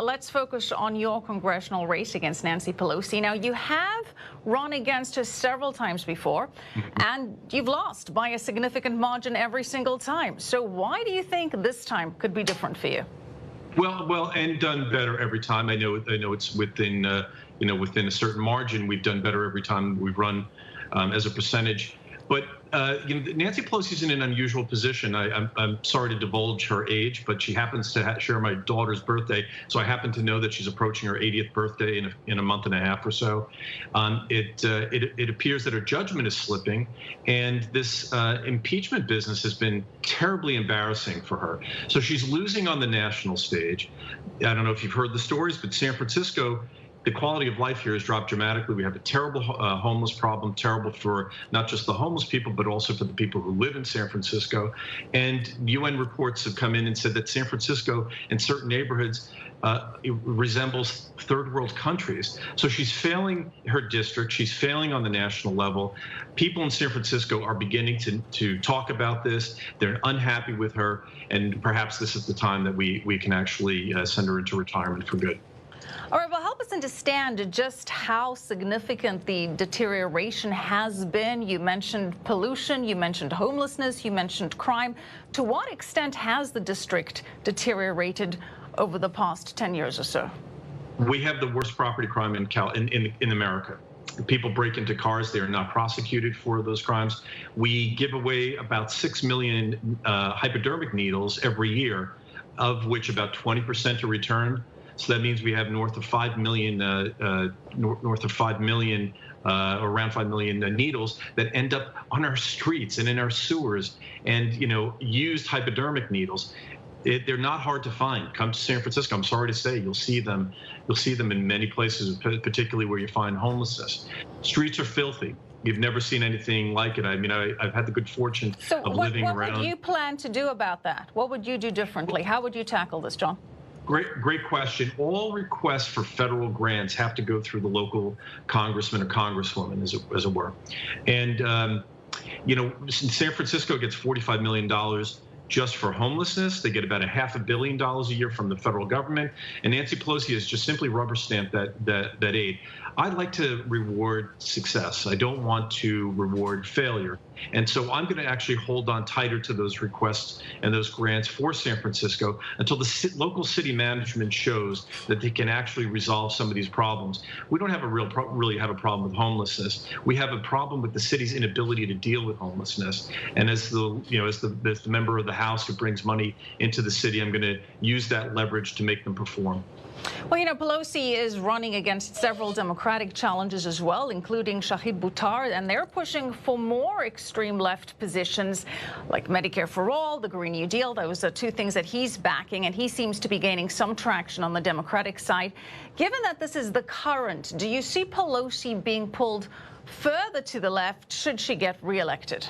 Let's focus on your congressional race against Nancy Pelosi. Now, you have run against her several times before, and you've lost by a significant margin every single time. So why do you think this time could be different for you? Well, and done better every time. I know it's within, within a certain margin. We've done better every time we've run as a percentage. But Nancy Pelosi's in an unusual position. I'm sorry to divulge her age, but she happens to share my daughter's birthday. So I happen to know that she's approaching her 80th birthday in a month and a half or so. It appears that her judgment is slipping, and this impeachment business has been terribly embarrassing for her. So she's losing on the national stage. I don't know if you've heard the stories, but San Francisco, the quality of life here has dropped dramatically. We have a terrible homeless problem, terrible for not just the homeless people, but also for the people who live in San Francisco. And UN reports have come in and said that San Francisco in certain neighborhoods it resembles third world countries. So she's failing her district. She's failing on the national level. People in San Francisco are beginning to talk about this. They're unhappy with her. And perhaps this is the time that we can actually send her into retirement for good. All right, well, help us understand just how significant the deterioration has been. You mentioned pollution, you mentioned homelessness, you mentioned crime. To what extent has the district deteriorated over the past 10 years or so? We have the worst property crime in America. People break into cars. They are not prosecuted for those crimes. We give away about 6 million hypodermic needles every year, of which about 20% are returned. So that means we have north of 5 million, around 5 million needles that end up on our streets and in our sewers, and used hypodermic needles. They're not hard to find. Come to San Francisco. I'm sorry to say, you'll see them. You'll see them in many places, particularly where you find homelessness. Streets are filthy. You've never seen anything like it. I mean, I've had the good fortune of living around. What would you plan to do about that? What would you do differently? How would you tackle this, John? Great question. All requests for federal grants have to go through the local congressman or congresswoman, as it were. And, San Francisco gets $45 million just for homelessness. They get about $500 million a year from the federal government. And Nancy Pelosi has just simply rubber stamped that aid. I'd like to reward success. I don't want to reward failure. And so I'm going to actually hold on tighter to those requests and those grants for San Francisco until the local city management shows that they can actually resolve some of these problems. We don't have really have a problem with homelessness. We have a problem with the city's inability to deal with homelessness. And as the member of the House who brings money into the city, I'm going to use that leverage to make them perform. Well, Pelosi is running against several Democratic challenges as well, including Shahid Buttar, and they're pushing for more extreme left positions like Medicare for All, the Green New Deal. Those are two things that he's backing, and he seems to be gaining some traction on the Democratic side. Given that this is the current, do you see Pelosi being pulled further to the left should she get reelected?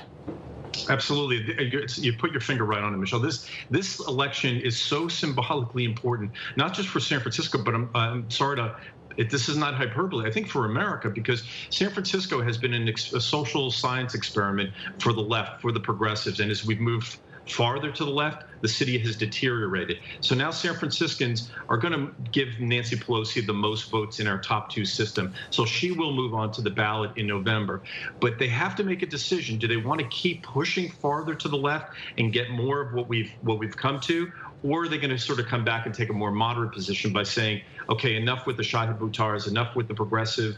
Absolutely. You put your finger right on it, Michelle. This election is so symbolically important, not just for San Francisco, but I'm sorry to, this is not hyperbole, I think for America, because San Francisco has been a social science experiment for the left, for the progressives. And as we've moved farther to the left, the city has deteriorated. So now San Franciscans are going to give Nancy Pelosi the most votes in our top two system. So she will move on to the ballot in November. But they have to make a decision. Do they want to keep pushing farther to the left and get more of what we've come to? Or are they going to sort of come back and take a more moderate position by saying, okay, enough with the Shahid Buttars, enough with the progressive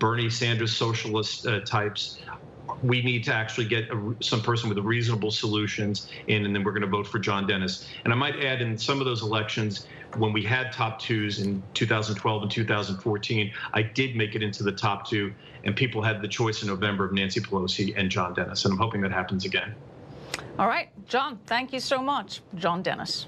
Bernie Sanders socialist types. We need to actually get some person with reasonable solutions in, and then we're going to vote for John Dennis. And I might add, in some of those elections, when we had top twos in 2012 and 2014, I did make it into the top two, and people had the choice in November of Nancy Pelosi and John Dennis. And I'm hoping that happens again. All right, John, thank you so much. John Dennis.